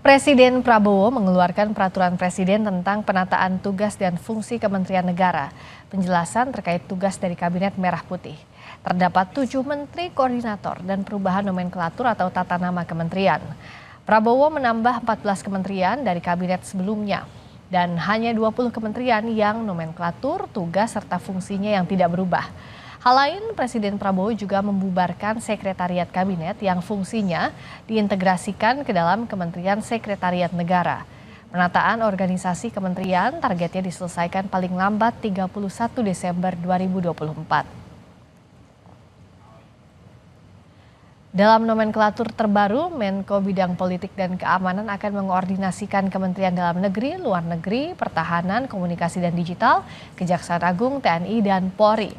Presiden Prabowo mengeluarkan peraturan presiden tentang penataan tugas dan fungsi Kementerian Negara. Penjelasan terkait tugas dari Kabinet Merah Putih. Terdapat 7 menteri koordinator dan perubahan nomenklatur atau tata nama kementerian. Prabowo menambah 14 kementerian dari kabinet sebelumnya dan hanya 20 kementerian yang nomenklatur, tugas serta fungsinya yang tidak berubah. Hal lain, Presiden Prabowo juga membubarkan Sekretariat Kabinet yang fungsinya diintegrasikan ke dalam Kementerian Sekretariat Negara. Penataan organisasi kementerian targetnya diselesaikan paling lambat 31 Desember 2024. Dalam nomenklatur terbaru, Menko Bidang Politik dan Keamanan akan mengkoordinasikan Kementerian Dalam Negeri, Luar Negeri, Pertahanan, Komunikasi dan Digital, Kejaksaan Agung, TNI, dan Polri.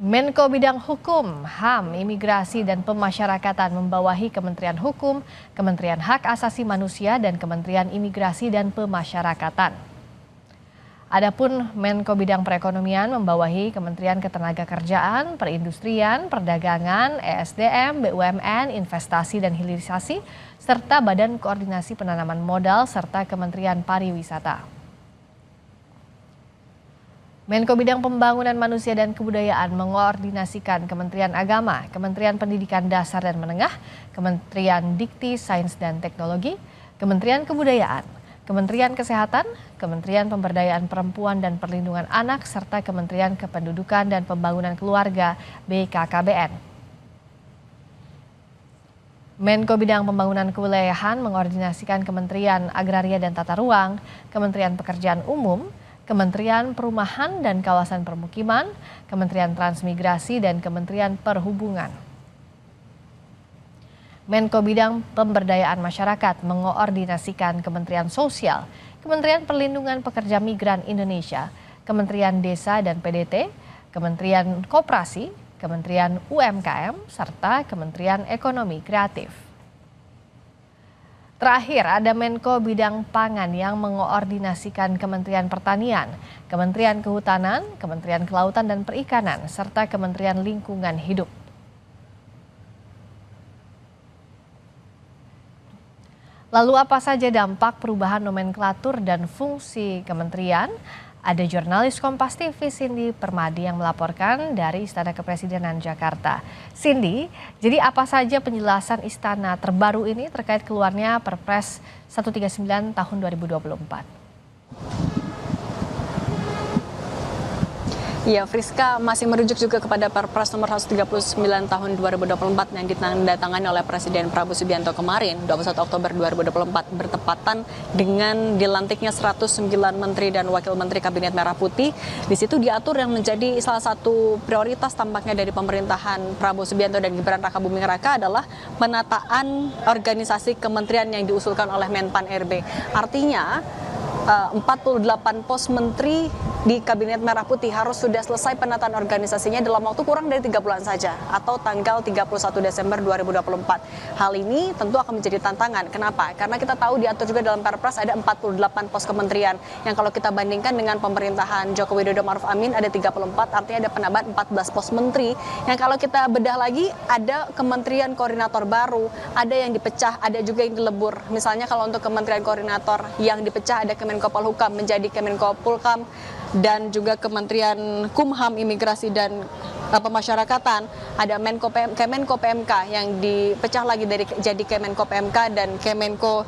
Menko Bidang Hukum, HAM, Imigrasi dan Pemasyarakatan membawahi Kementerian Hukum, Kementerian Hak Asasi Manusia, dan Kementerian Imigrasi dan Pemasyarakatan. Adapun Menko Bidang Perekonomian membawahi Kementerian Ketenagakerjaan, Perindustrian, Perdagangan, ESDM, BUMN, Investasi dan Hilirisasi, serta Badan Koordinasi Penanaman Modal, serta Kementerian Pariwisata. Menko Bidang Pembangunan Manusia dan Kebudayaan mengoordinasikan Kementerian Agama, Kementerian Pendidikan Dasar dan Menengah, Kementerian Dikti, Sains dan Teknologi, Kementerian Kebudayaan, Kementerian Kesehatan, Kementerian Pemberdayaan Perempuan dan Perlindungan Anak, serta Kementerian Kependudukan dan Pembangunan Keluarga (BKKBN). Menko Bidang Pembangunan Kewilayahan mengordinasikan Kementerian Agraria dan Tata Ruang, Kementerian Pekerjaan Umum, Kementerian Perumahan dan Kawasan Permukiman, Kementerian Transmigrasi, dan Kementerian Perhubungan. Menko Bidang Pemberdayaan Masyarakat mengoordinasikan Kementerian Sosial, Kementerian Perlindungan Pekerja Migran Indonesia, Kementerian Desa dan PDT, Kementerian Koperasi, Kementerian UMKM, serta Kementerian Ekonomi Kreatif. Terakhir, ada Menko Bidang Pangan yang mengoordinasikan Kementerian Pertanian, Kementerian Kehutanan, Kementerian Kelautan dan Perikanan, serta Kementerian Lingkungan Hidup. Lalu apa saja dampak perubahan nomenklatur dan fungsi kementerian? Ada jurnalis Kompas TV Cindy Permadi yang melaporkan dari Istana Kepresidenan Jakarta. Cindy, jadi apa saja penjelasan Istana terbaru ini terkait keluarnya Perpres 139 tahun 2024? Ya, Friska masih merujuk juga kepada Perpres nomor 139 tahun 2024 yang ditandatangani oleh Presiden Prabowo Subianto kemarin 21 Oktober 2024 bertepatan dengan dilantiknya 109 menteri dan wakil menteri Kabinet Merah Putih. Di situ diatur yang menjadi salah satu prioritas tampaknya dari pemerintahan Prabowo Subianto dan Gibran Rakabuming Raka adalah penataan organisasi kementerian yang diusulkan oleh Menpan RB. Artinya 48 pos menteri di Kabinet Merah Putih harus sudah selesai penataan organisasinya dalam waktu kurang dari 3 bulan saja atau tanggal 31 Desember 2024. Hal ini tentu akan menjadi tantangan. Kenapa? Karena kita tahu diatur juga dalam Perpres ada 48 pos kementerian yang kalau kita bandingkan dengan pemerintahan Joko Widodo Ma'ruf Amin ada 34, artinya ada penambahan 14 pos menteri yang kalau kita bedah lagi ada kementerian koordinator baru, ada yang dipecah, ada juga yang dilebur. Misalnya kalau untuk kementerian koordinator yang dipecah ada Kemenko Polhukam menjadi Kemenko Polkam, dan juga Kementerian Kumham, Imigrasi dan Pemasyarakatan, ada Kemenko PMK yang dipecah lagi jadi Kemenko PMK dan Kemenko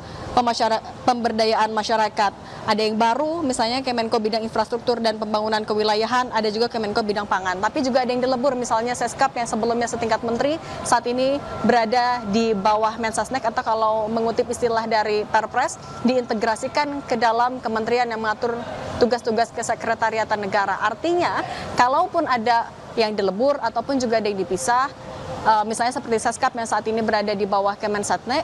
Pemberdayaan Masyarakat. Ada yang baru, misalnya Kemenko Bidang Infrastruktur dan Pembangunan Kewilayahan, ada juga Kemenko Bidang Pangan. Tapi juga ada yang dilebur, misalnya Seskap yang sebelumnya setingkat menteri, saat ini berada di bawah Mensesnek atau kalau mengutip istilah dari Perpres, diintegrasikan ke dalam kementerian yang mengatur tugas-tugas kesekretariatan negara. Artinya, kalaupun ada yang dilebur ataupun juga ada yang dipisah, misalnya seperti Seskap yang saat ini berada di bawah Kemensetnek,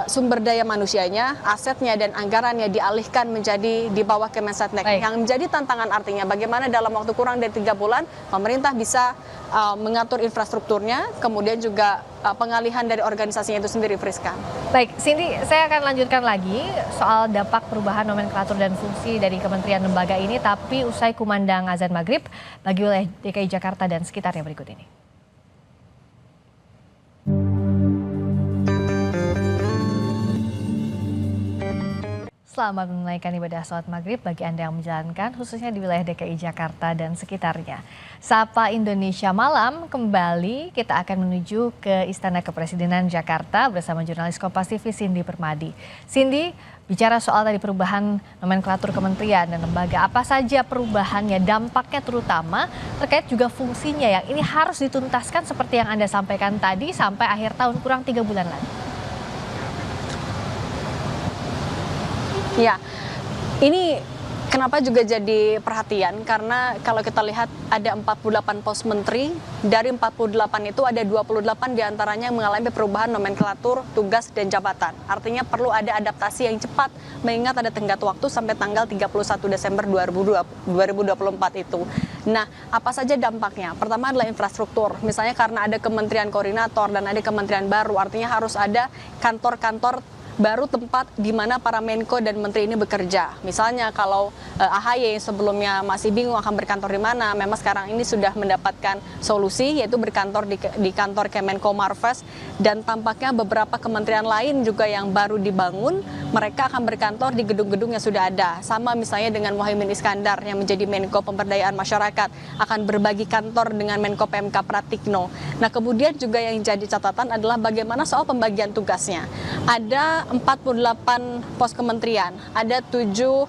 sumber daya manusianya, asetnya dan anggarannya dialihkan menjadi di bawah Kemensetnek. Yang menjadi tantangan artinya bagaimana dalam waktu kurang dari 3 bulan pemerintah bisa mengatur infrastrukturnya, kemudian juga pengalihan dari organisasinya itu sendiri, Friska. Baik, Cindy, saya akan lanjutkan lagi soal dampak perubahan nomenklatur dan fungsi dari kementerian lembaga ini, tapi usai kumandang azan maghrib bagi wilayah DKI Jakarta dan sekitarnya berikut ini. Selamat menunaikan ibadah sholat maghrib bagi Anda yang menjalankan, khususnya di wilayah DKI Jakarta dan sekitarnya. Sapa Indonesia Malam, kembali kita akan menuju ke Istana Kepresidenan Jakarta bersama jurnalis Kompas TV Cindy Permadi. Cindy, bicara soal tadi perubahan nomenklatur kementerian dan lembaga, apa saja perubahannya, dampaknya terutama terkait juga fungsinya yang ini harus dituntaskan seperti yang Anda sampaikan tadi sampai akhir tahun kurang 3 bulan lagi. Ya, ini kenapa juga jadi perhatian karena kalau kita lihat ada 48 pos menteri, dari 48 itu ada 28 diantaranya yang mengalami perubahan nomenklatur, tugas, dan jabatan. Artinya perlu ada adaptasi yang cepat mengingat ada tenggat waktu sampai tanggal 31 Desember 2024 itu. Nah, apa saja dampaknya? Pertama adalah infrastruktur, misalnya karena ada kementerian koordinator dan ada kementerian baru, artinya harus ada kantor-kantor baru tempat di mana para Menko dan Menteri ini bekerja. Misalnya kalau AHY sebelumnya masih bingung akan berkantor di mana, memang sekarang ini sudah mendapatkan solusi yaitu berkantor di kantor Kemenko Marves, dan tampaknya beberapa kementerian lain juga yang baru dibangun, mereka akan berkantor di gedung-gedung yang sudah ada. Sama misalnya dengan Muhaimin Iskandar yang menjadi Menko Pemberdayaan Masyarakat akan berbagi kantor dengan Menko PMK Pratikno. Nah, kemudian juga yang jadi catatan adalah bagaimana soal pembagian tugasnya. Ada 48 pos kementerian, ada 7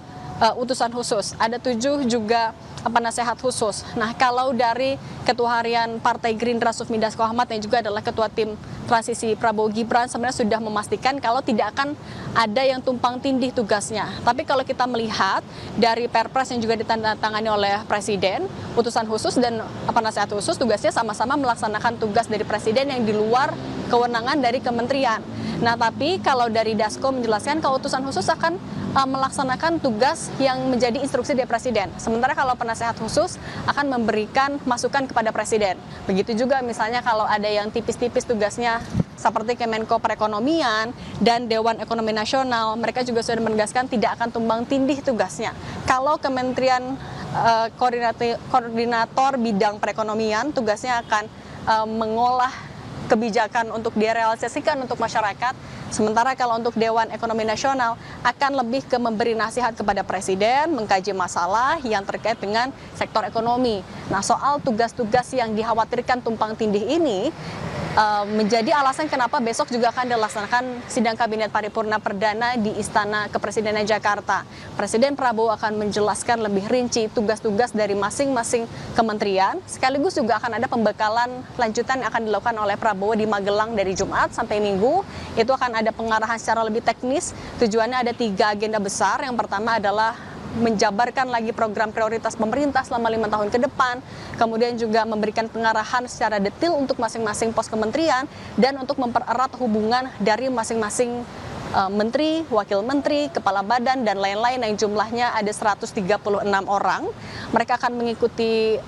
utusan khusus, ada 7 juga penasehat khusus. Nah, kalau dari Ketua Harian Partai Gerindra Sufmi Dasko Ahmad yang juga adalah Ketua Tim Transisi Prabowo Gibran sebenarnya sudah memastikan kalau tidak akan ada yang tumpang tindih tugasnya. Tapi kalau kita melihat dari Perpres yang juga ditandatangani oleh Presiden, utusan khusus dan penasehat khusus tugasnya sama-sama melaksanakan tugas dari Presiden yang di luar kewenangan dari kementerian. Nah, tapi kalau dari Dasko menjelaskan kalau utusan khusus akan melaksanakan tugas yang menjadi instruksi dari Presiden. Sementara kalau penasehat khusus akan memberikan masukan kepada Presiden. Begitu juga misalnya kalau ada yang tipis-tipis tugasnya seperti Kemenko Perekonomian dan Dewan Ekonomi Nasional, mereka juga sudah menegaskan tidak akan tumbang tindih tugasnya. Kalau Kementerian Koordinator Bidang Perekonomian tugasnya akan mengolah kebijakan untuk direalisasikan untuk masyarakat. Sementara kalau untuk Dewan Ekonomi Nasional akan lebih ke memberi nasihat kepada Presiden, mengkaji masalah yang terkait dengan sektor ekonomi. Nah, soal tugas-tugas yang dikhawatirkan tumpang tindih ini menjadi alasan kenapa besok juga akan dilaksanakan sidang Kabinet Paripurna Perdana di Istana Kepresidenan Jakarta. Presiden Prabowo akan menjelaskan lebih rinci tugas-tugas dari masing-masing kementerian, sekaligus juga akan ada pembekalan lanjutan yang akan dilakukan oleh Prabowo di Magelang dari Jumat sampai Minggu. Itu akan ada pengarahan secara lebih teknis. Tujuannya ada 3 agenda besar. Yang pertama adalah menjabarkan lagi program prioritas pemerintah selama 5 tahun ke depan, kemudian juga memberikan pengarahan secara detail untuk masing-masing pos kementerian, dan untuk mempererat hubungan dari masing-masing menteri, wakil menteri, kepala badan, dan lain-lain yang jumlahnya ada 136 orang. Mereka akan mengikuti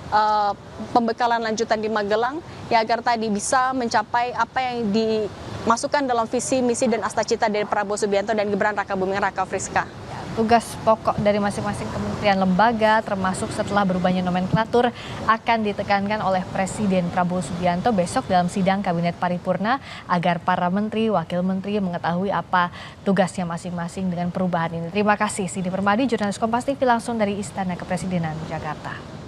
pembekalan lanjutan di Magelang ya agar tadi bisa mencapai apa yang dimasukkan dalam visi, misi, dan asta cita dari Prabowo Subianto dan Gibran Rakabuming Raka Friska. Tugas pokok dari masing-masing kementerian lembaga termasuk setelah berubahnya nomenklatur akan ditekankan oleh Presiden Prabowo Subianto besok dalam sidang Kabinet Paripurna agar para menteri, wakil menteri mengetahui apa tugasnya masing-masing dengan perubahan ini. Terima kasih Cindy Permadi, jurnalis Kompas TV langsung dari Istana Kepresidenan Jakarta.